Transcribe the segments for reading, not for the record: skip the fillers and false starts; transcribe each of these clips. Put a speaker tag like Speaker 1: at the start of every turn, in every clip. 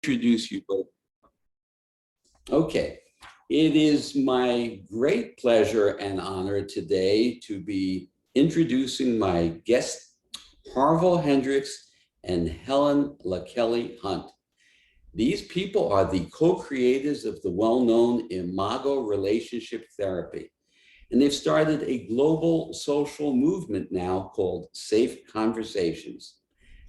Speaker 1: introduce you both. Okay, it is my great pleasure and honor today to be introducing my guests, Harville Hendrix and Helen LaKelly Hunt. These people are the co-creators of the well-known Imago relationship therapy, and they've started a global social movement now called Safe Conversations.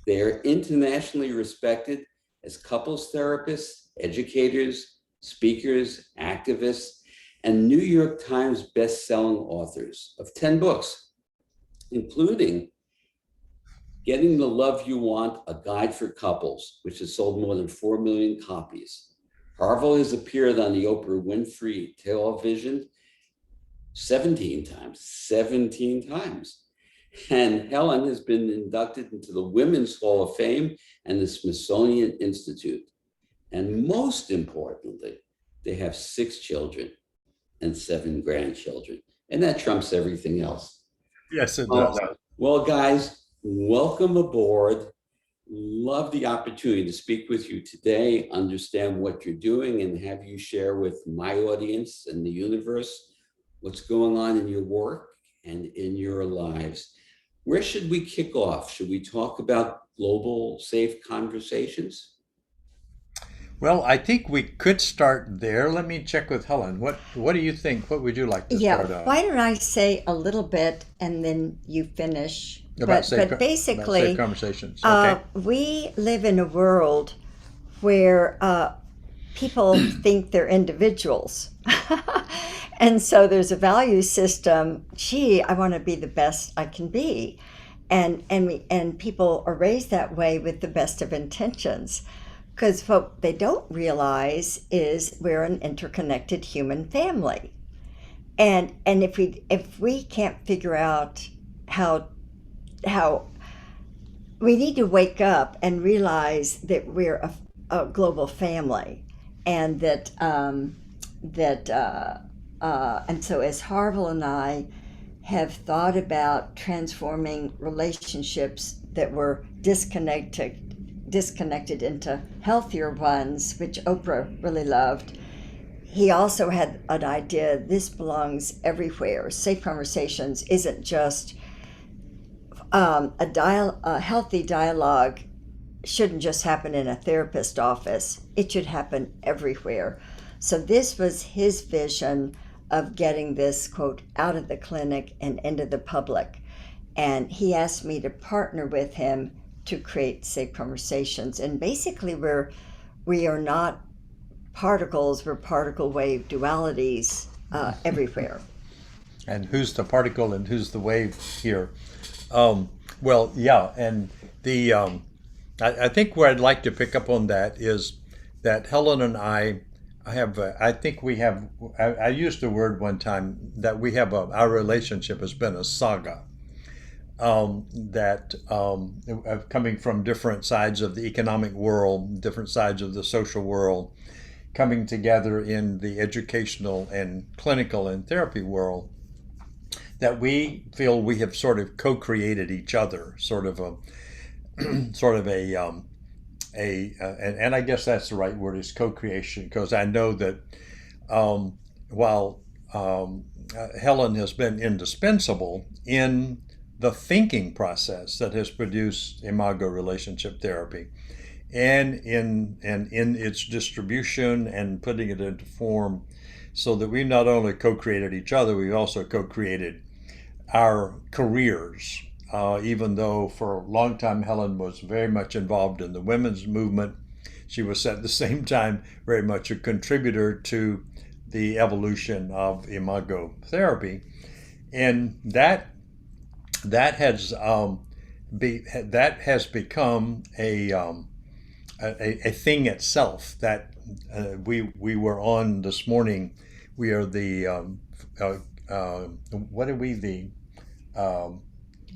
Speaker 1: They are internationally respected as couples therapists, educators, speakers, activists, and New York Times best-selling authors of 10 books, including Getting the Love You Want, A Guide for Couples, which has sold more than 4 million copies. Harville has appeared on the Oprah Winfrey television 17 times. And Helen has been inducted into the Women's Hall of Fame and the Smithsonian Institute. And most importantly, they have 6 children and 7 grandchildren. And that trumps everything else.
Speaker 2: Yes, it does.
Speaker 1: Well, guys, welcome aboard. Love the opportunity to speak with you today, understand what you're doing, and have you share with my audience and the universe what's going on in your work and in your lives. Where should we kick off? Should we talk about global safe conversations?
Speaker 2: Well, I think we could start there. Let me check with Helen. What do you think? What would you like to start off?
Speaker 3: Why don't I say a little bit and then you finish?
Speaker 2: About
Speaker 3: But basically,
Speaker 2: safe conversations. Okay.
Speaker 3: we live in a world where people think they're individuals. And so there's a value system. Gee, I want to be the best I can be. And people are raised that way with the best of intentions. Because what they don't realize is we're an interconnected human family. And if we can't figure out how we need to wake up and realize that we're a global family, and and so as Harville and I have thought about transforming relationships that were disconnected into healthier ones, which Oprah really loved, he also had an idea this belongs everywhere. Safe Conversations isn't just a healthy dialogue shouldn't just happen in a therapist office. It should happen everywhere. So this was his vision of getting this, quote, out of the clinic and into the public. And he asked me to partner with him to create Safe Conversations. And basically we are not particles, we're particle wave dualities everywhere.
Speaker 2: And who's the particle and who's the wave here? Well, yeah, and the I think where I'd like to pick up on that is that Helen and I have, I think we have, I used the word one time that we have our relationship has been a saga. Coming from different sides of the economic world, different sides of the social world, coming together in the educational and clinical and therapy world, that we feel we have sort of co-created each other, and I guess that's the right word, is co-creation, because I know that while Helen has been indispensable in the thinking process that has produced Imago relationship therapy, and in its distribution and putting it into form, so that we not only co-created each other, we also co-created our careers. Even though for a long time Helen was very much involved in the women's movement, she was at the same time very much a contributor to the evolution of Imago therapy, and that has become a thing itself. That we were on this morning. We are the what are we the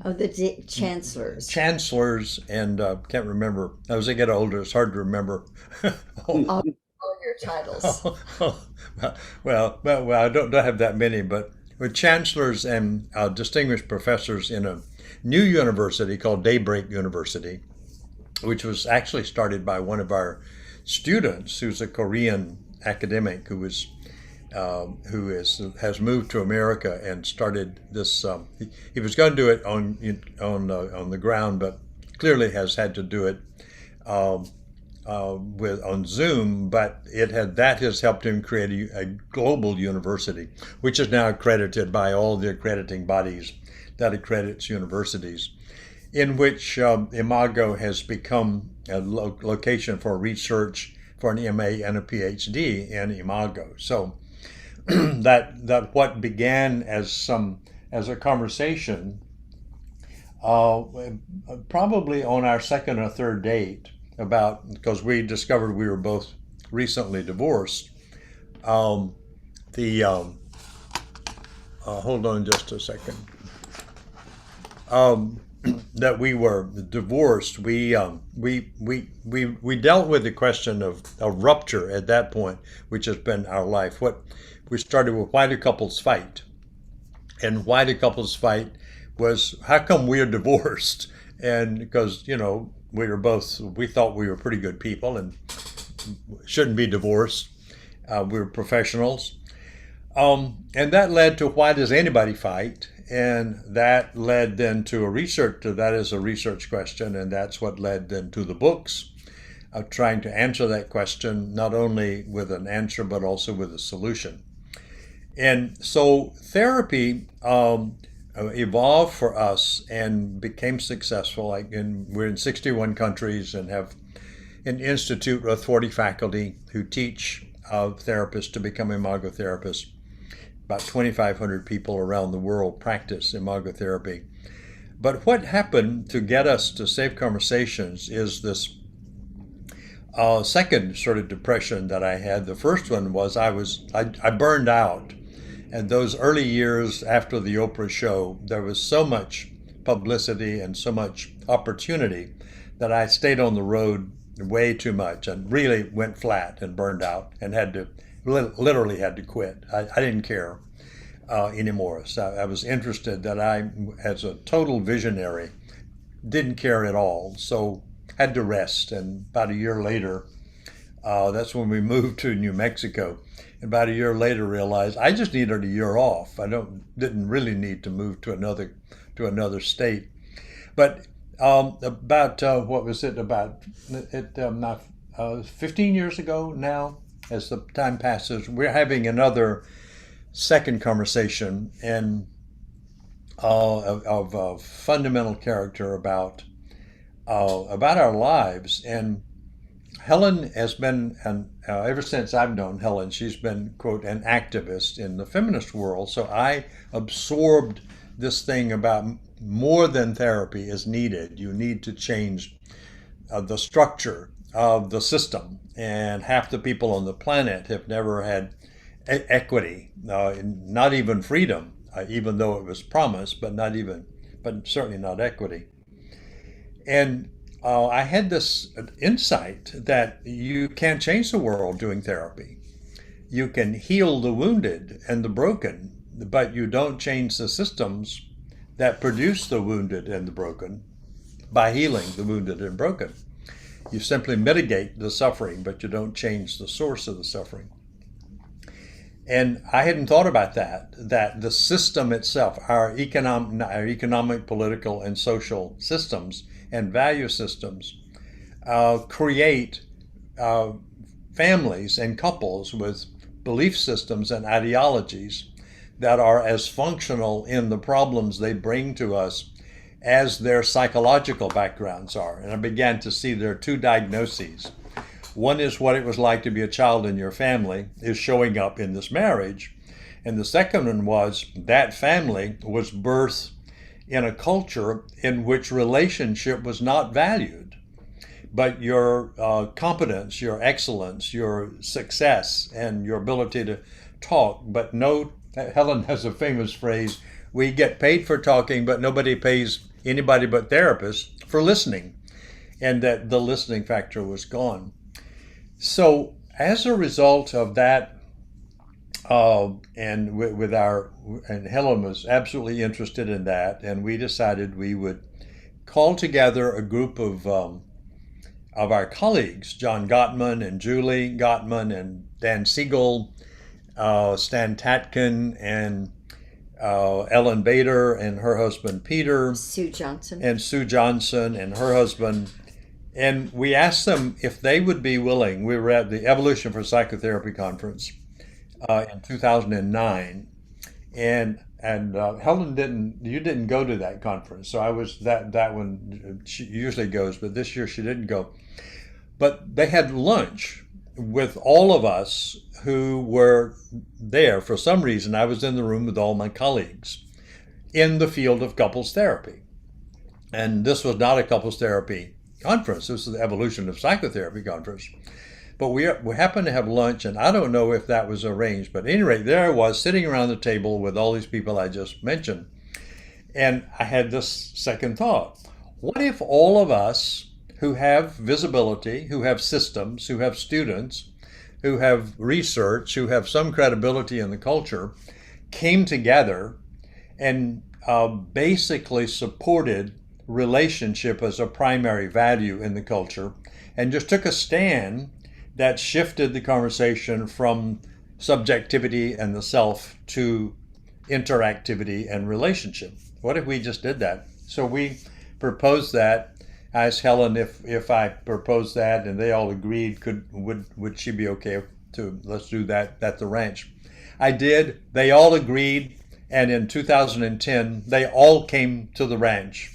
Speaker 3: the chancellors.
Speaker 2: Chancellors, and can't remember. As I get older, it's hard to remember.
Speaker 3: All your titles.
Speaker 2: well, I don't have that many, but we're chancellors and distinguished professors in a new university called Daybreak University, which was actually started by one of our students, who's a Korean academic has moved to America and started this. He was going to do it on the ground, but clearly has had to do it with on Zoom. But that has helped him create a global university, which is now accredited by all the accrediting bodies that accredits universities, in which Imago has become a location for research for an MA and a PhD in Imago. So that what began as a conversation, probably on our second or third date, because we discovered we were both recently divorced. Hold on just a second. That we were divorced, we dealt with the question of rupture at that point, which has been our life. What we started with, why do couples fight? And why do couples fight was, how come we're divorced? And because, we thought we were pretty good people and shouldn't be divorced. We were professionals. And that led to, why does anybody fight? And that led then to that is a research question, and that's what led then to the books of trying to answer that question, not only with an answer, but also with a solution. And so therapy evolved for us and became successful. We're in 61 countries and have an institute with 40 faculty who teach therapists to become Imago therapists. About 2,500 people around the world practice Imago therapy. But what happened to get us to Safe Conversations is this second sort of depression that I had. The first one was I burned out. And those early years after the Oprah show, there was so much publicity and so much opportunity that I stayed on the road way too much and really went flat and burned out and literally had to quit. I didn't care anymore. So I was interested that as a total visionary, didn't care at all. So had to rest. And about a year later, that's when we moved to New Mexico. And about a year later, realized I just needed a year off. I didn't really need to move to another state. But about 15 years ago now, as the time passes, we're having another second conversation of fundamental character about our lives. And Helen has been, ever since I've known Helen, she's been, quote, an activist in the feminist world. So I absorbed this thing about more than therapy is needed. You need to change the structure of the system. And half the people on the planet have never had equity, not even freedom, even though it was promised, but certainly not equity. And I had this insight that you can't change the world doing therapy. You can heal the wounded and the broken, but you don't change the systems that produce the wounded and the broken by healing the wounded and broken. You simply mitigate the suffering, but you don't change the source of the suffering. And I hadn't thought about that the system itself, our economic, political, and social systems and value systems create families and couples with belief systems and ideologies that are as functional in the problems they bring to us as their psychological backgrounds are. And I began to see there are two diagnoses. One is what it was like to be a child in your family is showing up in this marriage. And the second one was that family was birthed in a culture in which relationship was not valued, but your competence, your excellence, your success, and your ability to talk. But no, Helen has a famous phrase, we get paid for talking, but nobody pays anybody but therapists for listening. And that the listening factor was gone. So as a result of that, and Helen was absolutely interested in that, and we decided we would call together a group of of our colleagues, John Gottman and Julie Gottman and Dan Siegel, Stan Tatkin and Ellen Bader and her husband Peter,
Speaker 3: Sue Johnson.
Speaker 2: and Sue Johnson and her husband. And we asked them if they would be willing. We were at the Evolution for Psychotherapy conference in 2009, and Helen didn't go to that conference, so I was that one. She usually goes, but this year she didn't go. But they had lunch with all of us who were there. For some reason, I was in the room with all my colleagues in the field of couples therapy. And this was not a couples therapy conference. This was the Evolution of Psychotherapy conference. But we happened to have lunch, and I don't know if that was arranged. But at any rate, there I was sitting around the table with all these people I just mentioned. And I had this second thought. What if all of us who have visibility, who have systems, who have students, who have research, who have some credibility in the culture, came together and basically supported relationship as a primary value in the culture and just took a stand that shifted the conversation from subjectivity and the self to interactivity and relationship? What if we just did that? So we proposed that. I asked Helen if I proposed that, and they all agreed. Would she be okay to let's do that at the ranch? I did. They all agreed, and in 2010 they all came to the ranch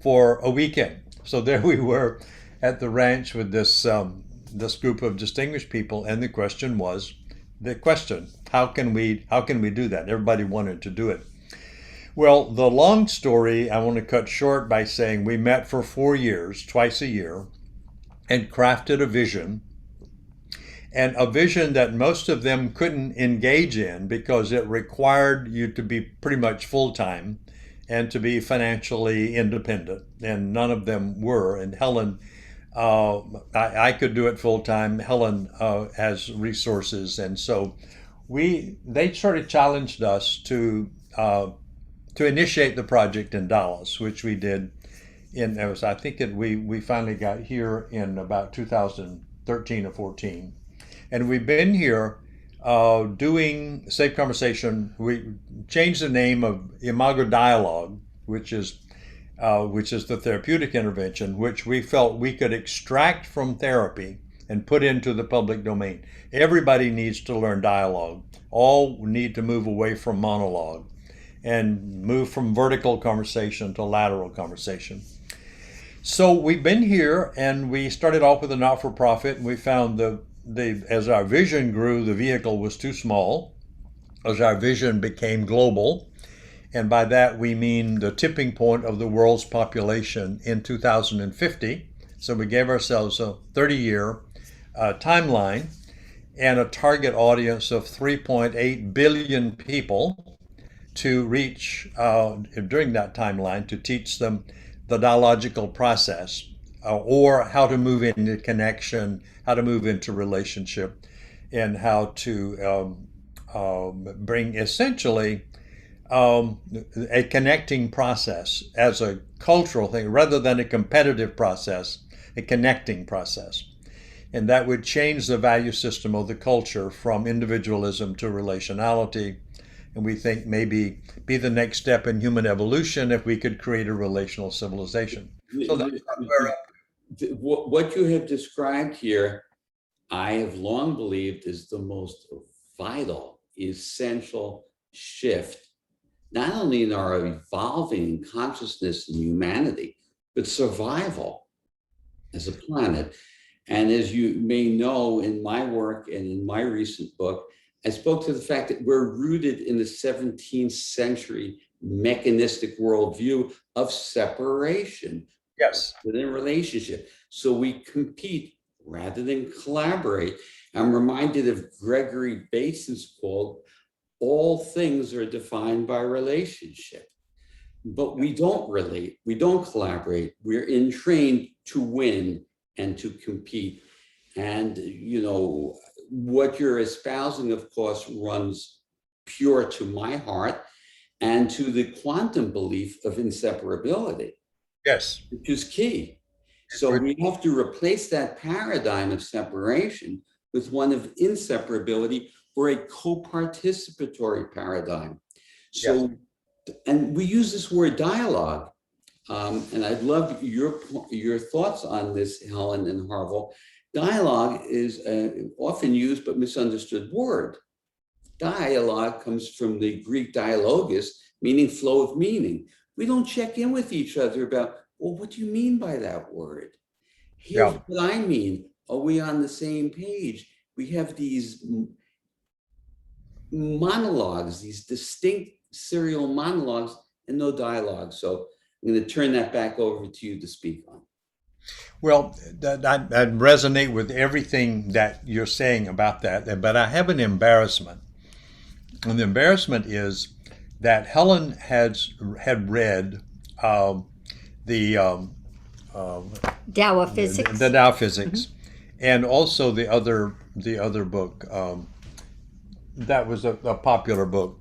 Speaker 2: for a weekend. So there we were at the ranch with this group of distinguished people, and the question was how can we do that? Everybody wanted to do it. Well, the long story I want to cut short by saying we met for 4 years, twice a year, and crafted a vision, and a vision that most of them couldn't engage in because it required you to be pretty much full-time and to be financially independent, and none of them were. And Helen, I could do it full-time. Helen has resources, and so they sort of challenged us to initiate the project in Dallas, which we did. We finally got here in about 2013 or 14, and we've been here doing Safe Conversation. We changed the name of Imago Dialogue, which is the therapeutic intervention, which we felt we could extract from therapy and put into the public domain. Everybody needs to learn dialogue. All need to move away from monologue and move from vertical conversation to lateral conversation. So we've been here, and we started off with a not-for-profit, and we found as our vision grew, the vehicle was too small. As our vision became global, and by that we mean the tipping point of the world's population in 2050. So we gave ourselves a 30-year timeline and a target audience of 3.8 billion people to reach during that timeline, to teach them the dialogical process or how to move into connection, how to move into relationship, and how to bring essentially a connecting process as a cultural thing rather than a competitive process, a connecting process. And that would change the value system of the culture from individualism to relationality. And we think maybe be the next step in human evolution if we could create a relational civilization. So that's where
Speaker 1: what you have described here, I have long believed is the most vital, essential shift, not only in our evolving consciousness and humanity, but survival as a planet. And as you may know, in my work and in my recent book, I spoke to the fact that we're rooted in the 17th century mechanistic worldview of separation.
Speaker 2: Yes.
Speaker 1: Within a relationship. So we compete rather than collaborate. I'm reminded of Gregory Bateson's quote, all things are defined by relationship. But we don't relate, we don't collaborate. We're entrained to win and to compete. And, what you're espousing, of course, runs pure to my heart and to the quantum belief of inseparability.
Speaker 2: Yes.
Speaker 1: Which is key. So we have to replace that paradigm of separation with one of inseparability or a co-participatory paradigm.
Speaker 2: Yes.
Speaker 1: So, and we use this word dialogue. And I'd love your thoughts on this, Helen and Harville. Dialogue is often used but misunderstood word. Dialogue comes from the Greek dialogus, meaning flow of meaning. We don't check in with each other about, well, what do you mean by that word? Here's what I mean. Are we on the same page? We have these monologues, these distinct serial monologues, and no dialogue. So I'm going to turn that back over to you to speak on.
Speaker 2: Well, I resonate with everything that you're saying about that, but I have an embarrassment. And the embarrassment is that Helen had read the
Speaker 3: Tao of Physics.
Speaker 2: the Tao of Physics, and also the other book that was a popular book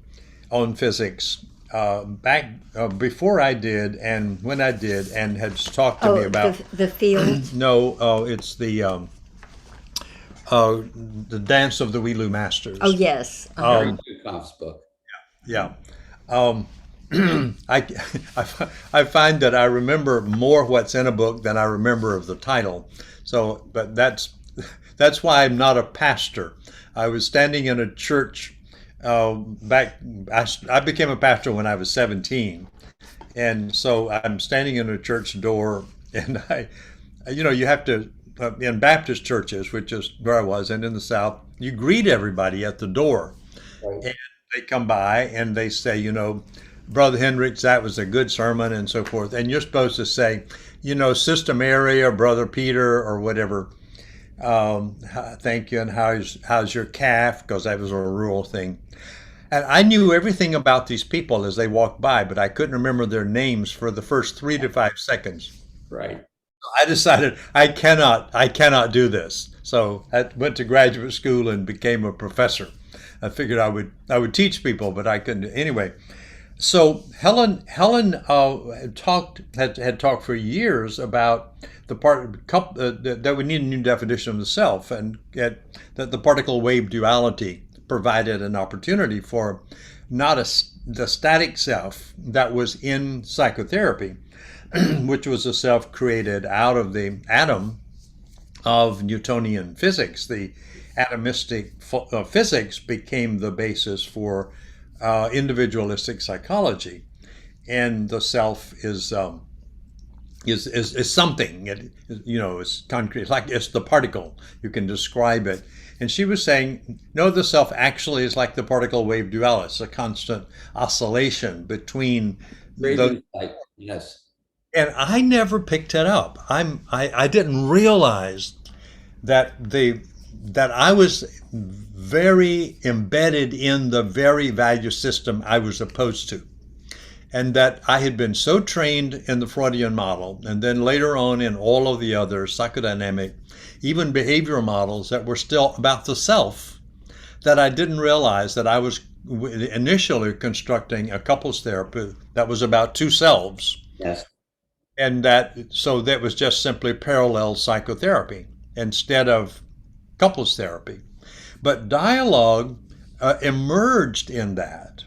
Speaker 2: on physics back before I did, and when I did, and had talked to me about
Speaker 3: the field.
Speaker 2: No, it's the Dance of the Weelu Masters.
Speaker 3: Oh yes.
Speaker 1: Very good Koff's book.
Speaker 2: Yeah. I find that I remember more what's in a book than I remember of the title. So, but that's why I'm not a pastor. I was standing in a church I became a pastor when I was 17, and so I'm standing in a church door, and you have to in Baptist churches, which is where I was, and in the South, you greet everybody at the door,
Speaker 1: Right.
Speaker 2: and they come by and they say, Brother Hendrix, that was a good sermon, and so forth, and you're supposed to say, Sister Mary or Brother Peter or whatever. Thank you, and how's your calf? Because that was a rural thing. And I knew everything about these people as they walked by, but I couldn't remember their names for the first 3 to 5 seconds.
Speaker 1: Right.
Speaker 2: I decided I cannot do this. So I went to graduate school and became a professor. I figured I would teach people, but I couldn't. Anyway, so Helen had talked for years about the part that we need a new definition of the self, and that the particle wave duality provided an opportunity for not the static self that was in psychotherapy, which was a self created out of the atom of Newtonian physics. The atomistic physics became the basis for individualistic psychology, and the self is something. It's concrete, like it's the particle. You can describe it. And she was saying, no, the self actually is like the particle wave duality. It's a constant oscillation between those.
Speaker 1: Yes.
Speaker 2: And I never picked it up. I didn't realize that I was very embedded in the very value system I was opposed to. And that I had been so trained in the Freudian model, and then later on in all of the other psychodynamic, even behavioral models that were still about the self, that I didn't realize that I was initially constructing a couples therapy that was about two selves.
Speaker 1: Yes.
Speaker 2: And that was just simply parallel psychotherapy instead of couples therapy. But dialogue emerged in that.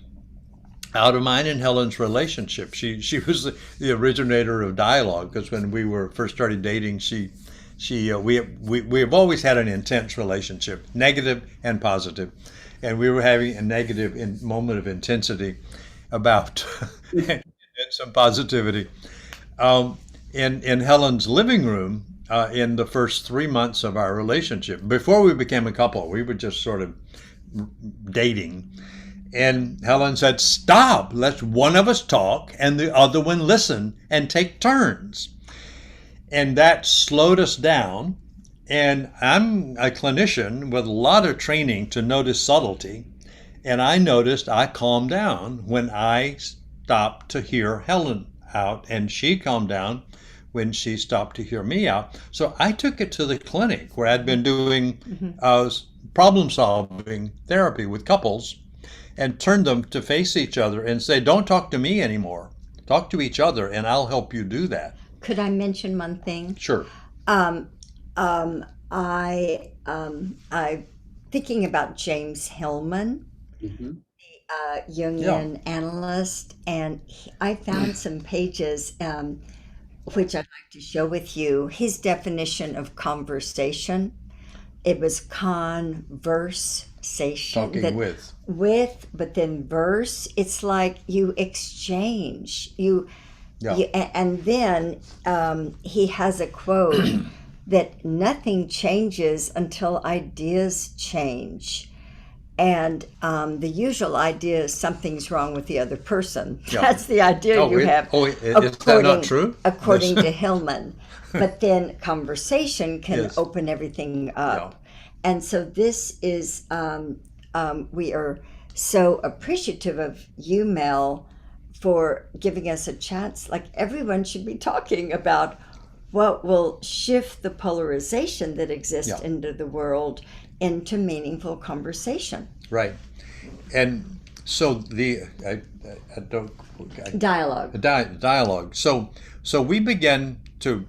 Speaker 2: Out of mine and Helen's relationship. She was the originator of dialogue, because when we were first started dating, we have always had an intense relationship, negative and positive, and we were having a negative moment of intensity about and some positivity. In Helen's living room, in the first 3 months of our relationship, before we became a couple, we were just sort of dating. And Helen said, stop, let one of us talk and the other one listen and take turns. And that slowed us down. And I'm a clinician with a lot of training to notice subtlety. And I noticed I calmed down when I stopped to hear Helen out, and she calmed down when she stopped to hear me out. So I took it to the clinic where I'd been doing problem-solving therapy with couples, and turned them to face each other and say, don't talk to me anymore. Talk to each other, and I'll help you do that.
Speaker 3: Could I mention one thing?
Speaker 2: Sure.
Speaker 3: Um, I thinking about James Hillman,
Speaker 1: Mhm.
Speaker 2: Yeah.
Speaker 3: Jungian analyst, and I found some pages which I'd like to share with you. His definition of conversation. It was conversation
Speaker 2: Talking
Speaker 3: that
Speaker 2: with.
Speaker 3: with, but then verse. It's like you exchange
Speaker 2: Yeah.
Speaker 3: and then he has a quote that nothing changes until ideas change. And the usual idea is something's wrong with the other person.
Speaker 2: Yeah.
Speaker 3: That's the idea you have,
Speaker 2: Is that not true?
Speaker 3: according to Hillman. But then conversation can
Speaker 2: Yes.
Speaker 3: open everything up.
Speaker 2: Yeah.
Speaker 3: And so this is, we are so appreciative of you, Mel, for giving us a chance. Like everyone should be talking about what will shift the polarization that exists
Speaker 2: Yeah.
Speaker 3: into the world into meaningful conversation.
Speaker 2: Right. And so I don't
Speaker 3: Dialogue.
Speaker 2: dialogue. So we began to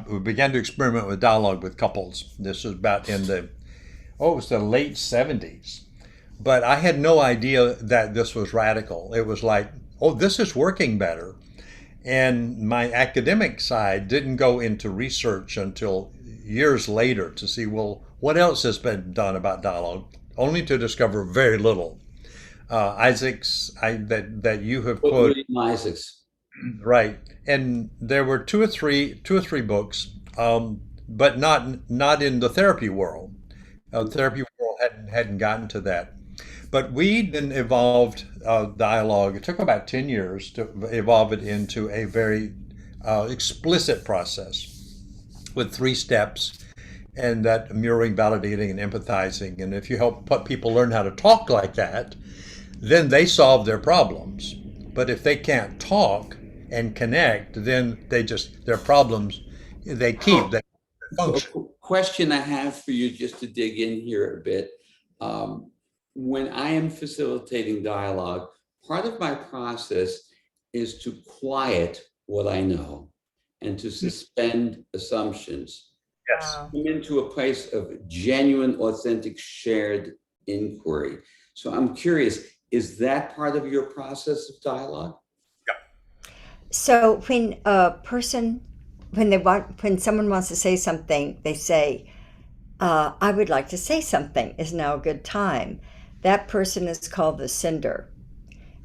Speaker 2: we began to experiment with dialogue with couples. This was about in the it was the late 70s. But I had no idea that this was radical. It was like, oh, this is working better. And my academic side didn't go into research until years later to see, well, what else has been done about dialogue, only to discover very little. That you have quoted,
Speaker 1: William Isaacs.
Speaker 2: right? And there were two or three books, but not in the therapy world. Therapy world hadn't gotten to that. But we then evolved dialogue. It took about 10 years to evolve it into a very explicit process with 3 steps, and that mirroring, validating, and empathizing. And if you help people learn how to talk like that, then they solve their problems. But if they can't talk and connect, then their problems, they function.
Speaker 1: So, question I have for you, just to dig in here a bit. When I am facilitating dialogue, part of my process is to quiet what I know and to suspend assumptions.
Speaker 2: Yes.
Speaker 1: Come into a place of genuine, authentic, shared inquiry. So I'm curious, is that part of your process of dialogue?
Speaker 3: So when when someone wants to say something, they say, I would like to say something. Is now a good time? That person is called the sender.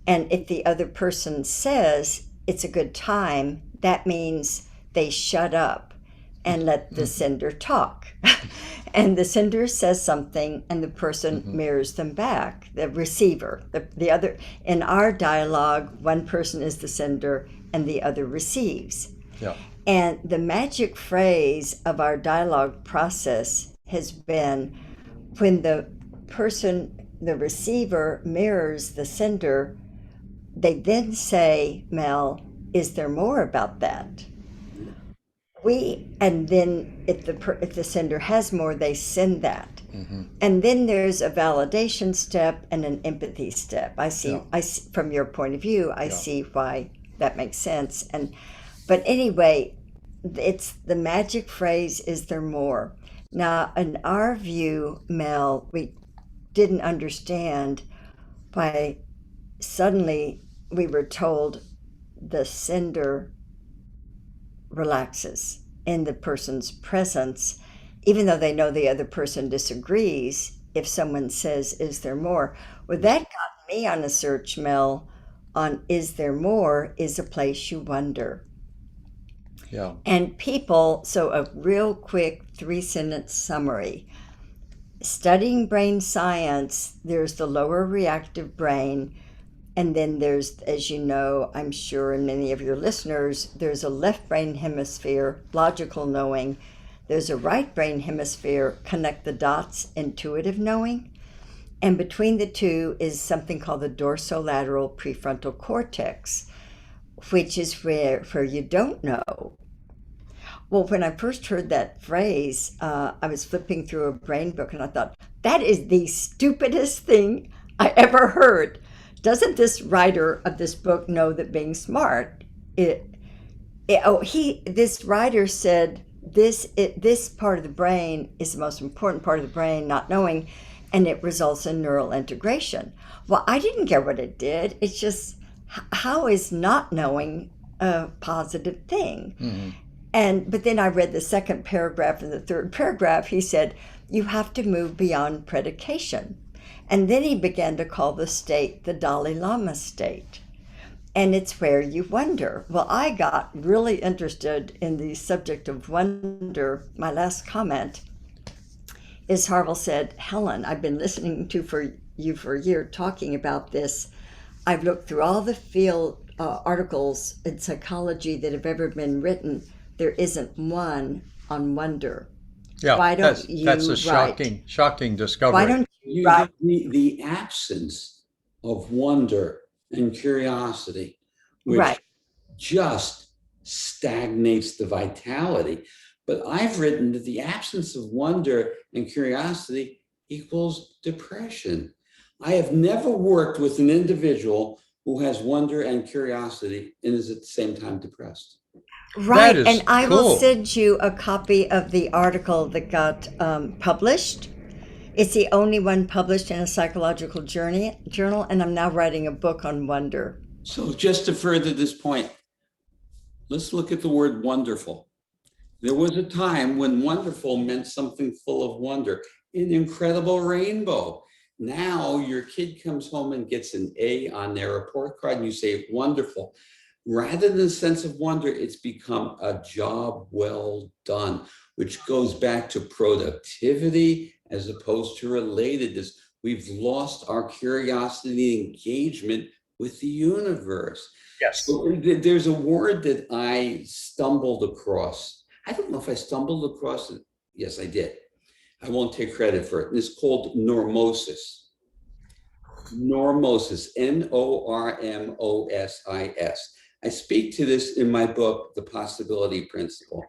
Speaker 3: And if the other person says it's a good time, that means they shut up and let the sender talk. And the sender says something and the person mirrors them back, the receiver. The other, in our dialogue, one person is the sender and the other receives.
Speaker 2: Yeah.
Speaker 3: And the magic phrase of our dialogue process has been when the receiver mirrors the sender, they then say, Mel, is there more about that? And then if the sender has more, they send that. And then there's a validation step and an empathy step. I see from your point of view, I see why that makes sense. But anyway, it's the magic phrase, is there more? Now, in our view, Mel, we didn't understand why suddenly we were told the sender relaxes in the person's presence, even though they know the other person disagrees. If someone says, is there more? Well, that got me on a search, Mel, on is there more is a place you wonder.
Speaker 2: Yeah.
Speaker 3: And people, so a real quick 3-sentence summary. Studying brain science, there's the lower reactive brain, and then there's, as you know, I'm sure, and many of your listeners, there's a left brain hemisphere, logical knowing. There's a right brain hemisphere, connect the dots, intuitive knowing. And between the two is something called the dorsolateral prefrontal cortex, which is where you don't know. Well, when I first heard that phrase, I was flipping through a brain book and I thought, that is the stupidest thing I ever heard. Doesn't this writer of this book know that being smart, This writer said this part of the brain is the most important part of the brain, not knowing, and it results in neural integration. Well, I didn't get what it did. It's just, how is not knowing a positive thing?
Speaker 2: Mm-hmm.
Speaker 3: But then I read the second paragraph and the third paragraph. He said, you have to move beyond predication. And then he began to call the state the Dalai Lama state. And it's where you wonder. Well, I got really interested in the subject of wonder. My last comment is Harville said, Helen, I've been listening to you for a year talking about this. I've looked through all the field articles in psychology that have ever been written. There isn't one on wonder.
Speaker 2: Yeah,
Speaker 3: Why don't
Speaker 2: that's a
Speaker 3: write?
Speaker 2: shocking discovery.
Speaker 3: Why don't you write?
Speaker 1: The absence of wonder and curiosity, which
Speaker 3: Right.
Speaker 1: just stagnates the vitality. But I've written that the absence of wonder and curiosity equals depression. I have never worked with an individual who has wonder and curiosity and is at the same time depressed.
Speaker 3: Right,
Speaker 2: That is
Speaker 3: and I will
Speaker 2: cool.
Speaker 3: send you a copy of the article that got published. It's the only one published in a psychological journal, and I'm now writing a book on wonder.
Speaker 1: So just to further this point, let's look at the word wonderful. There was a time when wonderful meant something full of wonder, an incredible rainbow. Now your kid comes home and gets an A on their report card and you say, wonderful. Rather than a sense of wonder, it's become a job well done, which goes back to productivity as opposed to relatedness. We've lost our curiosity and engagement with the universe.
Speaker 2: Yes.
Speaker 1: So there's a word that I stumbled across. I don't know if I stumbled across it. Yes, I did. I won't take credit for it. And it's called normosis. Normosis, Normosis. I speak to this in my book, The Possibility Principle.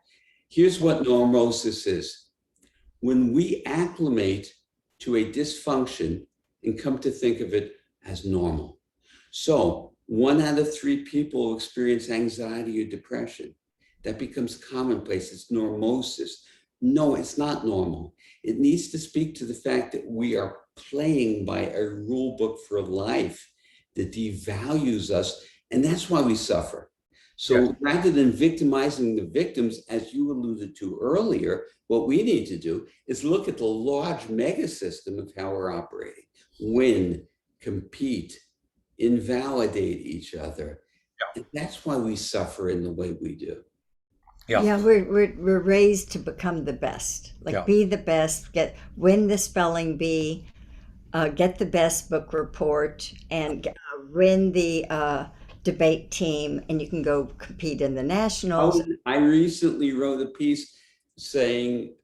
Speaker 1: Here's what normosis is. When we acclimate to a dysfunction and come to think of it as normal. So 1 out of 3 people experience anxiety or depression. That becomes commonplace. It's normosis. No, it's not normal. It needs to speak to the fact that we are playing by a rule book for life that devalues us. And that's why we suffer. So rather than victimizing the victims, as you alluded to earlier, what we need to do is look at the large mega system of how we're operating. Win, compete, invalidate each other. And that's why we suffer in the way we do.
Speaker 3: Yeah, we're raised to become the best. Like, be the best, win the spelling bee, get the best book report, and win the debate team, and you can go compete in the nationals.
Speaker 1: I recently wrote a piece saying,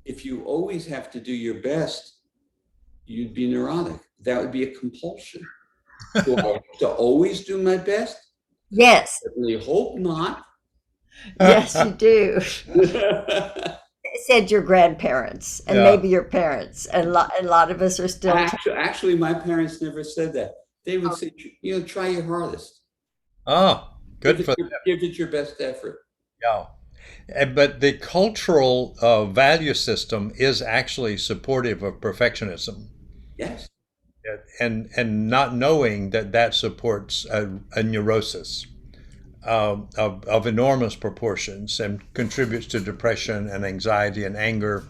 Speaker 1: if you always have to do your best, you'd be neurotic. That would be a compulsion. To always do my best?
Speaker 3: Yes.
Speaker 1: I really hope not.
Speaker 3: Yes, you do. Said your grandparents and maybe your parents, and a lot of us are still.
Speaker 1: Actually, my parents never said that. They would say, try your hardest.
Speaker 2: Oh, good for them.
Speaker 1: Give it your best effort.
Speaker 2: Yeah. But the cultural value system is actually supportive of perfectionism.
Speaker 1: Yes.
Speaker 2: And not knowing that supports a neurosis of enormous proportions and contributes to depression and anxiety and anger.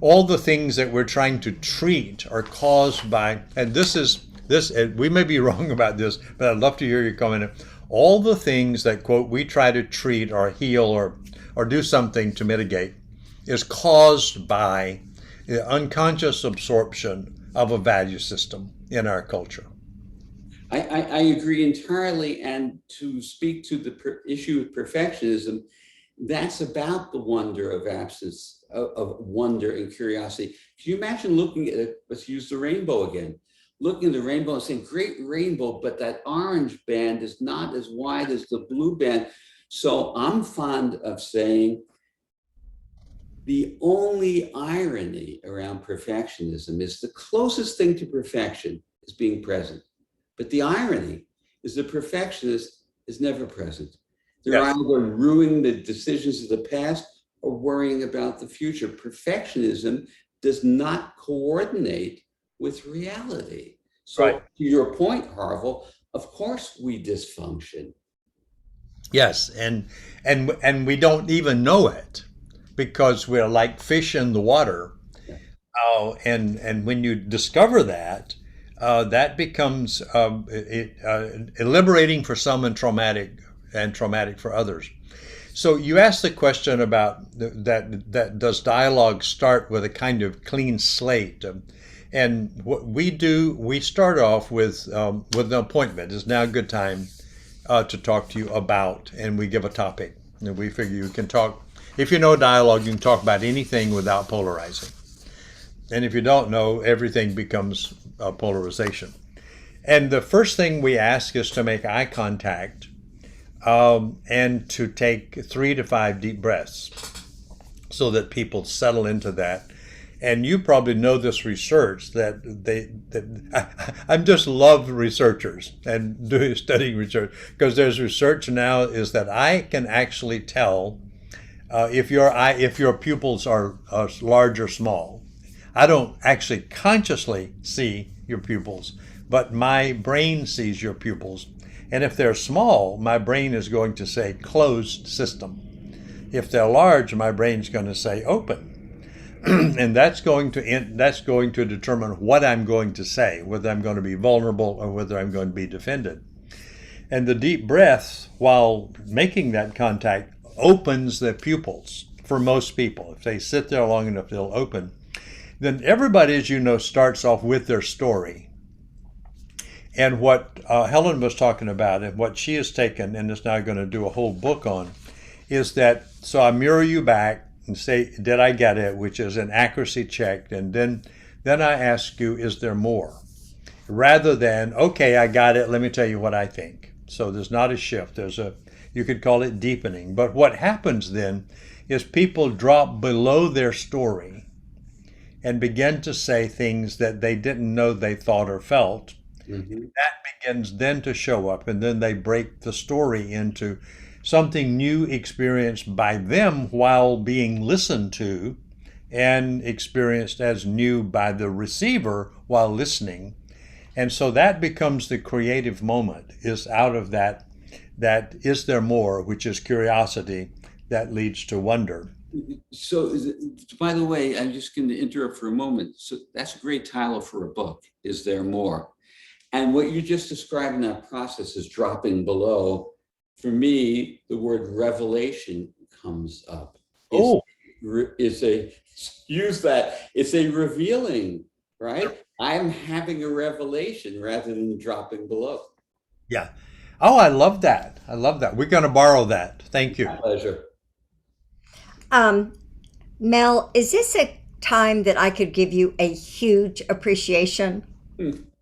Speaker 2: All the things that we're trying to treat are caused by, and we may be wrong about this, but I'd love to hear your comment. All the things that, quote, we try to treat or heal or do something to mitigate is caused by the unconscious absorption of a value system in our culture.
Speaker 1: I agree entirely. And to speak to the issue of perfectionism, that's about the wonder of absence of wonder and curiosity. Can you imagine looking at it? Let's use the rainbow again. Looking at the rainbow and saying, great rainbow, but that orange band is not as wide as the blue band. So I'm fond of saying the only irony around perfectionism is the closest thing to perfection is being present. But the irony is the perfectionist is never present. They're
Speaker 2: Yes.
Speaker 1: either ruining the decisions of the past or worrying about the future. Perfectionism does not coordinate with reality. So,
Speaker 2: Right.
Speaker 1: to your point, Harville, of course we dysfunction.
Speaker 2: Yes, and we don't even know it because we're like fish in the water. And when you discover that, that becomes liberating for some and traumatic for others. So you asked the question about that does dialogue start with a kind of clean slate? And what we do, we start off with an appointment. Is now a good time to talk to you about, and we give a topic. And we figure you can talk. If you know dialogue, you can talk about anything without polarizing. And if you don't know, everything becomes polarization. And the first thing we ask is to make eye contact and to take 3 to 5 deep breaths so that people settle into that. And you probably know this research I just love researchers and studying research because there's research now is that I can actually tell if your pupils are large or small. I don't actually consciously see your pupils, but my brain sees your pupils. And if they're small, my brain is going to say closed system. If they're large, my brain's going to say open. And that's going to determine what I'm going to say, whether I'm going to be vulnerable or whether I'm going to be defended. And the deep breath, while making that contact, opens the pupils for most people. If they sit there long enough, they'll open. Then everybody, as you know, starts off with their story. And what Helen was talking about and what she has taken and is now going to do a whole book on is that, so I mirror you back and say, did I get it? Which is an accuracy check. And then I ask you, is there more? Rather than, okay, I got it. Let me tell you what I think. So there's not a shift. You could call it deepening. But what happens then is people drop below their story and begin to say things that they didn't know they thought or felt.
Speaker 1: Mhm.
Speaker 2: That begins then to show up, and then they break the story into something new experienced by them while being listened to and experienced as new by the receiver while listening. And so that becomes the creative moment, is out of that is there more, which is curiosity that leads to wonder.
Speaker 1: So, by the way, I'm just going to interrupt for a moment. So, that's a great title for a book. Is there more? And what you just described in that process is dropping below. For me, the word revelation comes up.
Speaker 2: Oh,
Speaker 1: Is a use that. It's a revealing, right? I'm having a revelation rather than dropping below.
Speaker 2: yeah. Oh, I love that. I love that. We're going to borrow that. Thank you.
Speaker 1: My pleasure.
Speaker 3: Um, Mel, is this a time that I could give you a huge appreciation?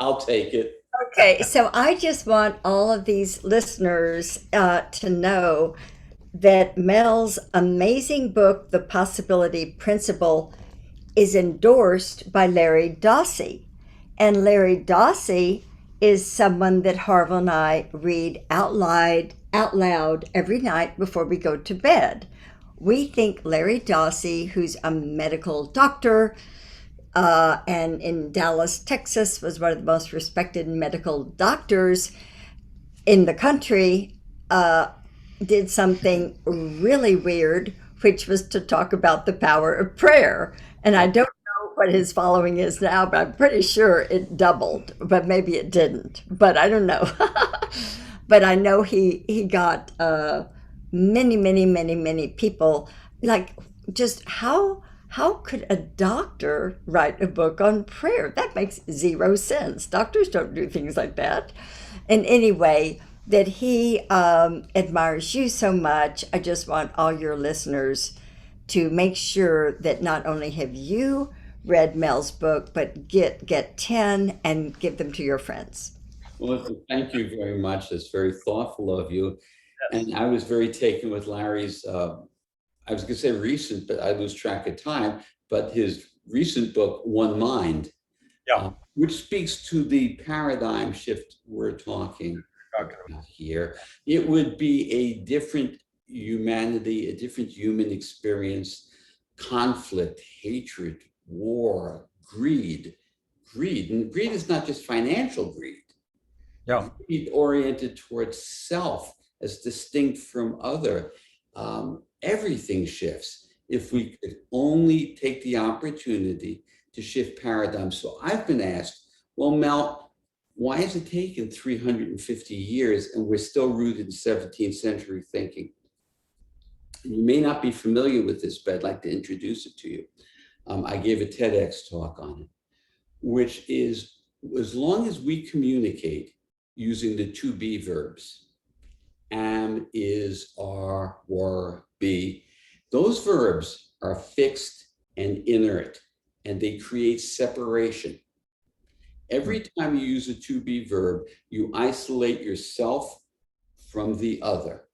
Speaker 1: I'll take it.
Speaker 3: Okay, so I just want all of these listeners to know that Mel's amazing book, The Possibility Principle, is endorsed by Larry Dossey. And Larry Dossey is someone that Harville and I read out loud every night before we go to bed. We think Larry Dossey, who's a medical doctor, and in Dallas, Texas, was one of the most respected medical doctors in the country, did something really weird, which was to talk about the power of prayer. And I don't know what his following is now, but I'm pretty sure it doubled, but maybe it didn't. But I don't know. But I know he got many, many, many, many people. Like, just how could a doctor write a book on prayer? That makes zero sense. Doctors don't do things like that. And anyway, that he admires you so much. I just want all your listeners to make sure that not only have you read Mel's book, but get 10 and give them to your friends.
Speaker 1: Well, thank you very much. That's very thoughtful of you. And I was very taken with Larry's, I was going to say recent, but I lose track of time, but his recent book, One Mind,
Speaker 2: Yeah.
Speaker 1: which speaks to the paradigm shift we're talking. here, it would be a different humanity, a different human experience, conflict, hatred, war, greed. And greed is not just financial greed.
Speaker 2: Yeah.
Speaker 1: Greed oriented towards self as distinct from other. Everything shifts if we could only take the opportunity to shift paradigms. So I've been asked, well, Mel, why has it taken 350 years and we're still rooted in 17th century thinking? And you may not be familiar with this, but I'd like to introduce it to you. I gave a TEDx talk on it, which is, as long as we communicate using the to be verbs, am, is, are, were, be, those verbs are fixed and inert, and they create separation. Every time you use a to be verb, you isolate yourself from the other.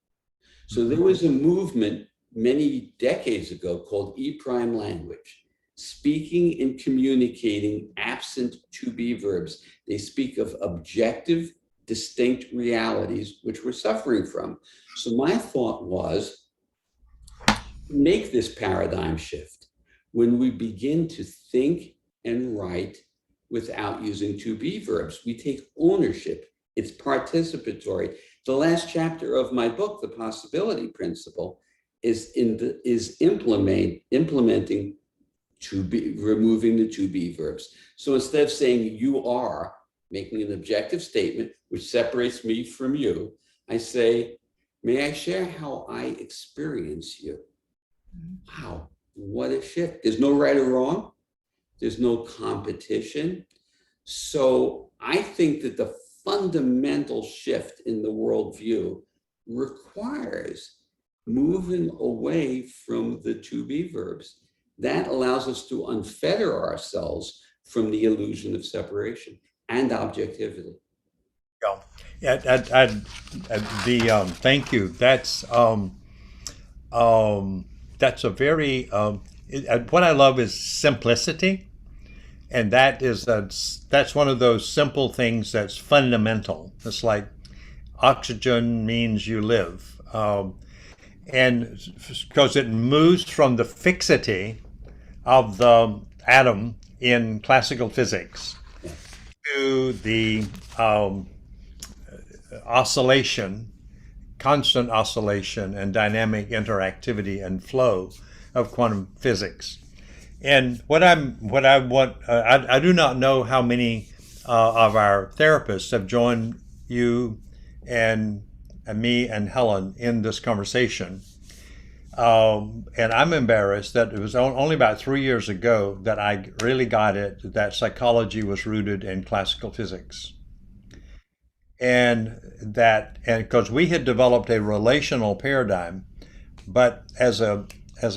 Speaker 1: So there was a movement many decades ago called E-prime language, speaking and communicating absent to be verbs. They speak of objective, distinct realities which we're suffering from. So my thought was, make this paradigm shift when we begin to think and write without using to be verbs. We take ownership. It's participatory. The last chapter of my book, The Possibility Principle, is implementing to be, removing the to be verbs. So instead of saying you are, making an objective statement which separates me from you, I say, may I share how I experience you? Wow, what a shift. There's no right or wrong. There's no competition. So I think that the fundamental shift in the worldview requires moving away from the to be verbs. That allows us to unfetter ourselves from the illusion of separation and objectivity.
Speaker 2: Yeah, thank you. That's a very what I love is simplicity, and that's one of those simple things that's fundamental. It's like oxygen means you live, and because it moves from the fixity of the atom in classical physics to the oscillation, constant oscillation and dynamic interactivity and flow of quantum physics. And I do not know how many of our therapists have joined you and me and Helen in this conversation. And I'm embarrassed that it was only about 3 years ago that I really got it, that psychology was rooted in classical physics. And because we had developed a relational paradigm, but as a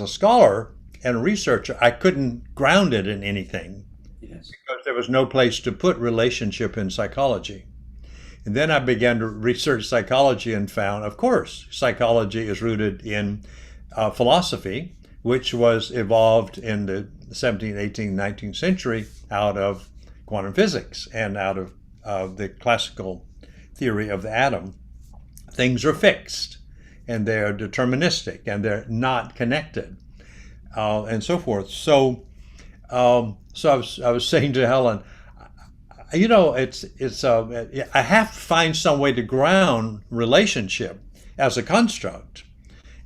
Speaker 2: scholar and researcher, I couldn't ground it in anything.
Speaker 1: Yes.
Speaker 2: Because there was no place to put relationship in psychology. And then I began to research psychology and found, of course, psychology is rooted in philosophy, which was evolved in the 17th, 18th, 19th century out of quantum physics and out of the classical theory of the atom. Things are fixed and they're deterministic and they're not connected, and so forth. So I was saying to Helen, I have to find some way to ground relationship as a construct,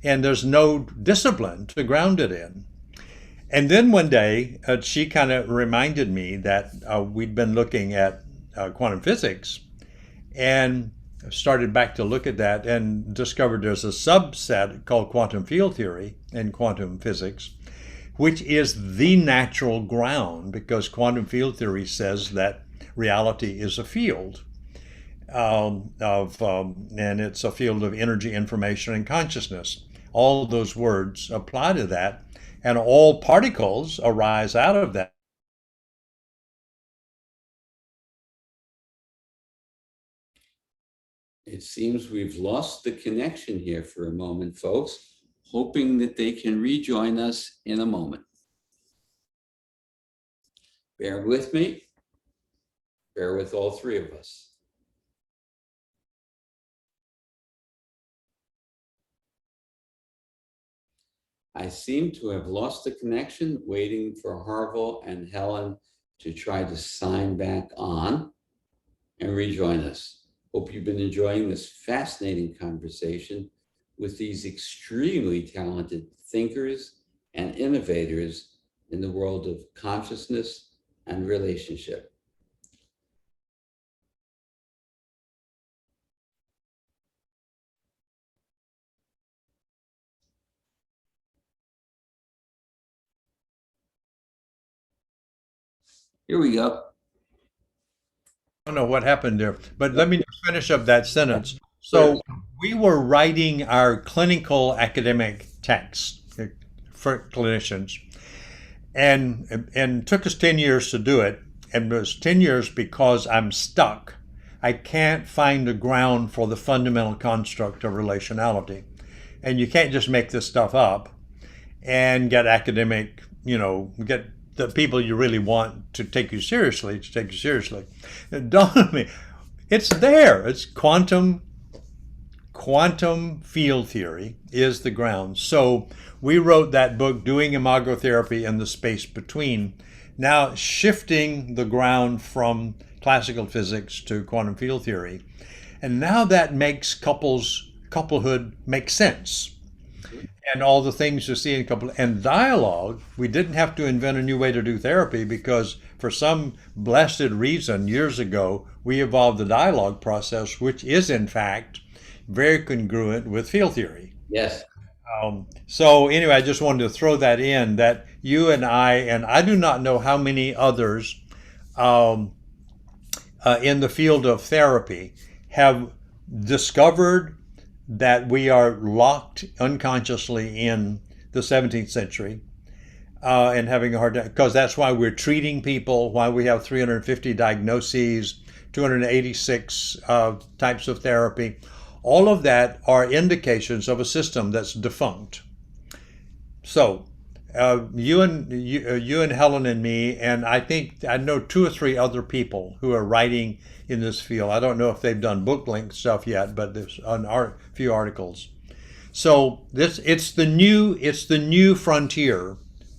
Speaker 2: and there's no discipline to ground it in. And then one day, she kind of reminded me that we'd been looking at quantum physics, and started back to look at that and discovered there's a subset called quantum field theory in quantum physics, which is the natural ground, because quantum field theory says that reality is a field and it's a field of energy, information, and consciousness. All those words apply to that, and all particles arise out of that.
Speaker 1: It seems we've lost the connection here for a moment, folks, hoping that they can rejoin us in a moment. Bear with me. Bear with all three of us. I seem to have lost the connection, waiting for Harville and Helen to try to sign back on and rejoin us. Hope you've been enjoying this fascinating conversation with these extremely talented thinkers and innovators in the world of consciousness and relationship. Here we go.
Speaker 2: I don't know what happened there, but let me just finish up that sentence.
Speaker 1: Sure.
Speaker 2: So we were writing our clinical academic text for clinicians, and took us 10 years to do it. And it was 10 years because I'm stuck. I can't find a ground for the fundamental construct of relationality. And you can't just make this stuff up and get academic, get the people you really want to take you seriously to take you seriously. It dawned on me, it's there. It's quantum field theory is the ground. So we wrote that book, Doing Imagotherapy and the Space Between, now shifting the ground from classical physics to quantum field theory. And now that makes couplehood make sense. And all the things you see in couple and dialogue, we didn't have to invent a new way to do therapy because for some blessed reason years ago, we evolved the dialogue process, which is in fact very congruent with field theory.
Speaker 1: Yes.
Speaker 2: So anyway, I just wanted to throw that in that you and I do not know how many others in the field of therapy have discovered that we are locked unconsciously in the 17th century and having a hard time, because that's why we're treating people, why we have 350 diagnoses, 286 types of therapy. All of that are indications of a system that's defunct. So you and Helen and me, and I think I know 2 or 3 other people who are writing in this field. I don't know if they've done book length stuff yet, but there's a few articles. So it's the new frontier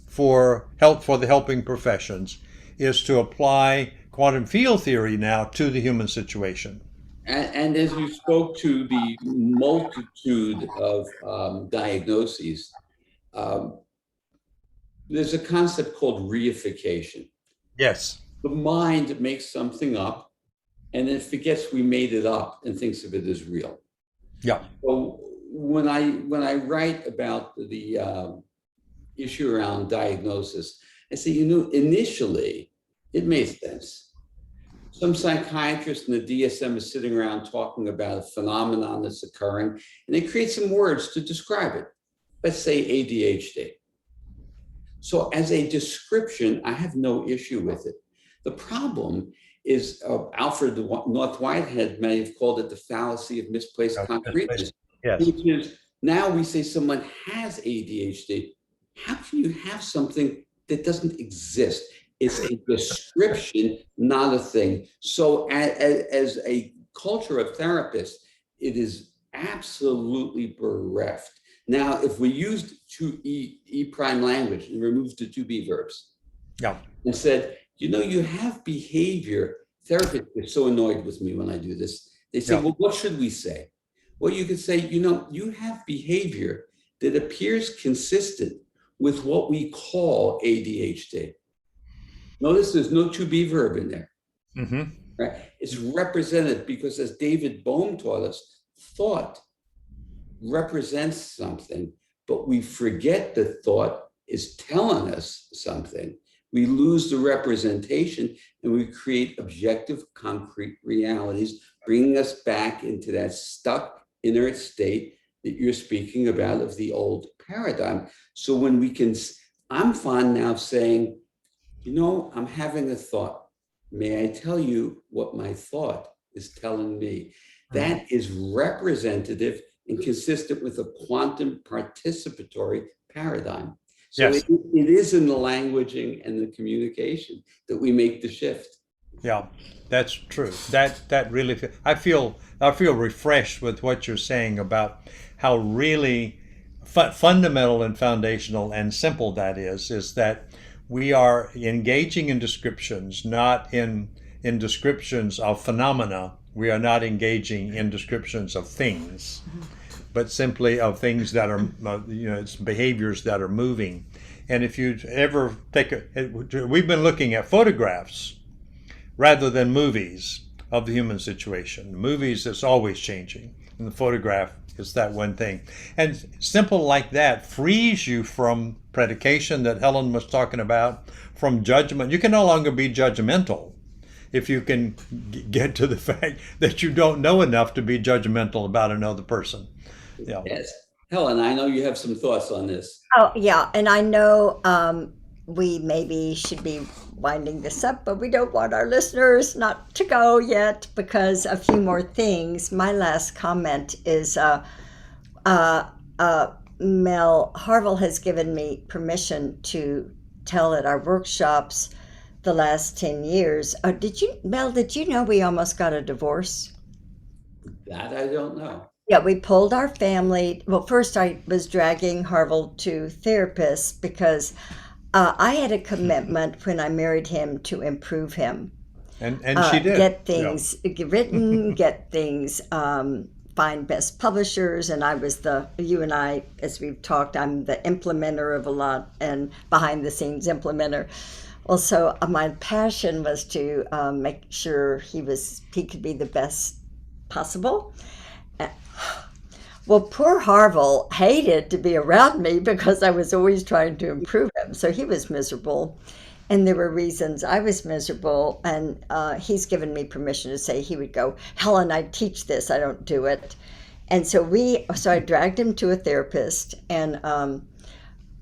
Speaker 2: for the helping professions is to apply quantum field theory now to the human situation.
Speaker 1: And as you spoke to the multitude of diagnoses, there's a concept called reification.
Speaker 2: Yes.
Speaker 1: The mind makes something up and then forgets we made it up and thinks of it as real.
Speaker 2: Yeah.
Speaker 1: So when I write about the issue around diagnosis, I say, initially it made sense. Some psychiatrist in the DSM is sitting around talking about a phenomenon that's occurring, and they create some words to describe it. Let's say ADHD. So as a description, I have no issue with it. The problem is Alfred North Whitehead may have called it the fallacy of misplaced concreteness.
Speaker 2: Yes.
Speaker 1: Which is now we say someone has ADHD. How can you have something that doesn't exist? It's a description, not a thing. So as a culture of therapists, it is absolutely bereft. Now, if we used E prime language and removed the to be verbs,
Speaker 2: Yeah.
Speaker 1: and said, you have behavior. Therapists get so annoyed with me when I do this. They say, well, what should we say? Well, you could say, you have behavior that appears consistent with what we call ADHD. Notice there's no to be verb in there.
Speaker 2: Mm-hmm.
Speaker 1: Right? It's represented because, as David Bohm taught us, thought represents something, but we forget that thought is telling us something. We lose the representation and we create objective, concrete realities, bringing us back into that stuck inner state that you're speaking about of the old paradigm. So when I'm fond now of saying, I'm having a thought. May I tell you what my thought is telling me? That is representative and consistent with a quantum participatory paradigm. So
Speaker 2: Yes.
Speaker 1: it is in the languaging and the communication that we make the shift.
Speaker 2: Yeah, that's true. That really, I feel refreshed with what you're saying about how really fundamental and foundational and simple that is that we are engaging in descriptions, not in descriptions of phenomena. We are not engaging in descriptions of things, but simply of things that are, it's behaviors that are moving. And if you ever we've been looking at photographs rather than movies of the human situation. Movies is always changing, and the photograph is that one thing. And simple like that frees you from predication that Helen was talking about, from judgment. You can no longer be judgmental if you can get to the fact that you don't know enough to be judgmental about another person. Yeah.
Speaker 1: Yes. Helen, I know you have some thoughts on this.
Speaker 3: Oh, yeah. And I know we maybe should be winding this up, but we don't want our listeners not to go yet because a few more things. My last comment is Mel Harville has given me permission to tell at our workshops the last 10 years. Mel, did you know we almost got a divorce?
Speaker 1: That I don't know.
Speaker 3: Yeah, we pulled our family. Well, first I was dragging Harville to therapists because I had a commitment when I married him to improve him.
Speaker 2: And she did.
Speaker 3: Get things written, get things, find best publishers. And I was you and I, as we've talked, I'm the implementer of a lot and behind the scenes implementer. Well, so my passion was to make sure he could be the best possible. Well, poor Harville hated to be around me because I was always trying to improve him. So he was miserable. And there were reasons I was miserable. And he's given me permission to say he would go, Helen, I teach this. I don't do it. And so I dragged him to a therapist. And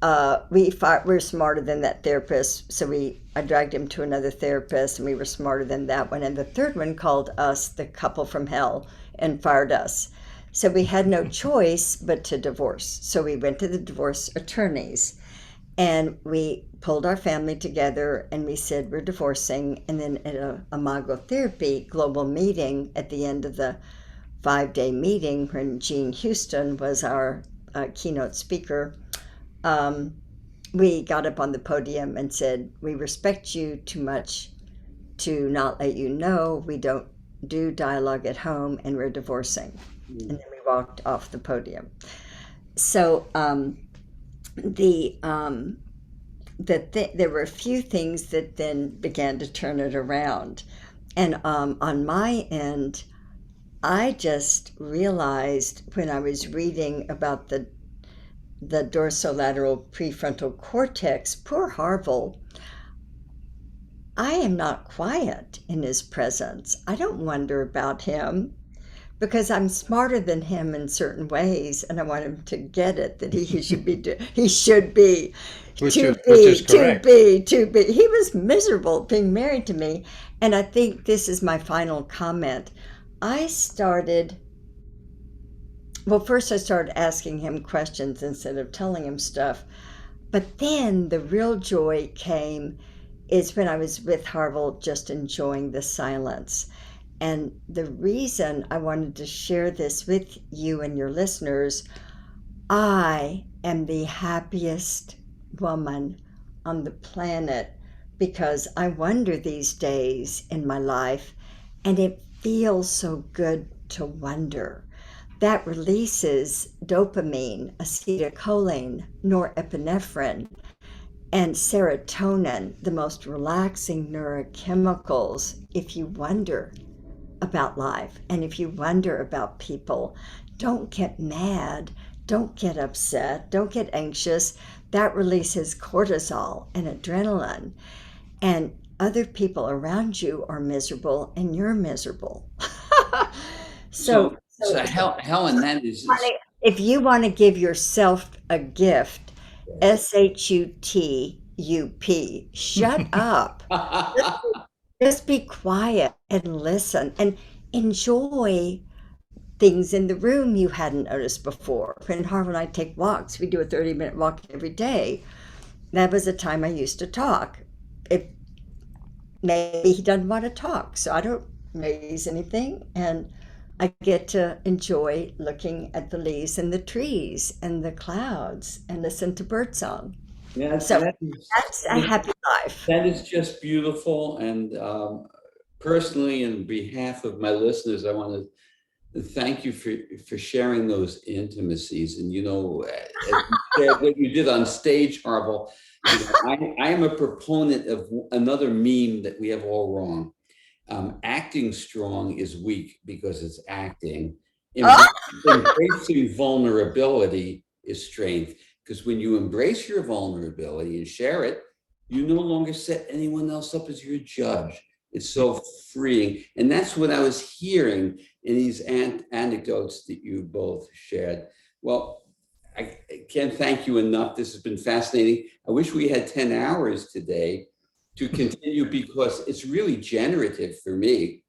Speaker 3: we're smarter than that therapist. So I dragged him to another therapist, and we were smarter than that one. And the third one called us the couple from hell and fired us. So we had no choice but to divorce. So we went to the divorce attorneys and we pulled our family together and we said, we're divorcing. And then at a Imago Therapy global meeting at the end of the 5-day meeting, when Jean Houston was our keynote speaker, we got up on the podium and said, we respect you too much to not let you know we don't do dialogue at home and we're divorcing. And then we walked off the podium. So there were a few things that then began to turn it around. And on my end, I just realized when I was reading about the dorsolateral prefrontal cortex, poor Harville, I am not quiet in his presence. I don't wonder about him because I'm smarter than him in certain ways, and I want him to get it that he should be which is correct. He was miserable being married to me, and I think this is my final comment. First I started asking him questions instead of telling him stuff, but then the real joy came is when I was with Harville just enjoying the silence. And the reason I wanted to share this with you and your listeners, I am the happiest woman on the planet because I wonder these days in my life, and it feels so good to wonder. That releases dopamine, acetylcholine, norepinephrine, and serotonin, the most relaxing neurochemicals, if you wonder about life and if you wonder about people. Don't get mad, don't get upset, don't get anxious. That releases cortisol and adrenaline, and other people around you are miserable and you're miserable. So
Speaker 1: Helen, that is
Speaker 3: if you want to give yourself a gift, SHUTUP, shut up. Just be quiet and listen and enjoy things in the room you hadn't noticed before. When Harville and I take walks, we do a 30-minute walk every day. That was a time I used to talk. Maybe he doesn't want to talk, so I don't raise anything. And I get to enjoy looking at the leaves and the trees and the clouds and listen to birdsong.
Speaker 1: Yeah,
Speaker 3: So that's a happy life.
Speaker 1: that is just beautiful. And personally, in behalf of my listeners, I want to thank you for sharing those intimacies. And, as you said, what you did on stage, Harville, I am a proponent of another meme that we have all wrong. Acting strong is weak because it's acting.
Speaker 3: Oh,
Speaker 1: Embracing vulnerability is strength, because when you embrace your vulnerability and share it, you no longer set anyone else up as your judge. It's so freeing. And that's what I was hearing in these anecdotes that you both shared. Well, I can't thank you enough. This has been fascinating. I wish we had 10 hours today to continue, because it's really generative for me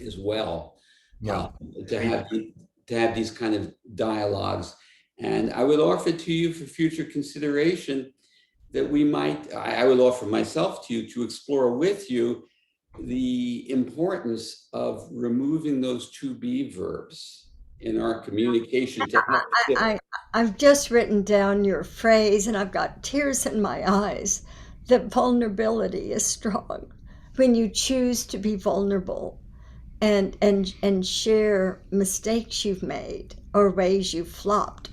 Speaker 1: as well,
Speaker 2: Yeah.
Speaker 1: to have these kind of dialogues. And I would offer to you for future consideration that I would offer myself to you to explore with you the importance of removing those to be verbs in our communication to help
Speaker 3: I, I've just written down your phrase and I've got tears in my eyes that vulnerability is strong. When you choose to be vulnerable and share mistakes you've made or ways you've flopped,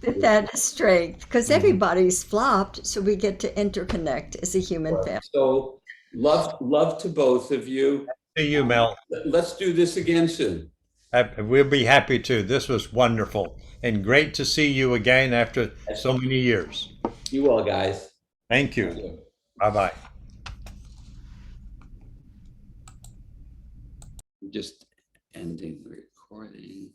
Speaker 3: that is strength because everybody's flopped, so we get to interconnect as a human family.
Speaker 1: So love to both of you.
Speaker 2: See you, Mel.
Speaker 1: Let's do this again soon.
Speaker 2: We'll be happy to. This was wonderful and great to see you again after so many years.
Speaker 1: You all, guys.
Speaker 2: Thank you. Bye bye.
Speaker 1: Just ending the recording.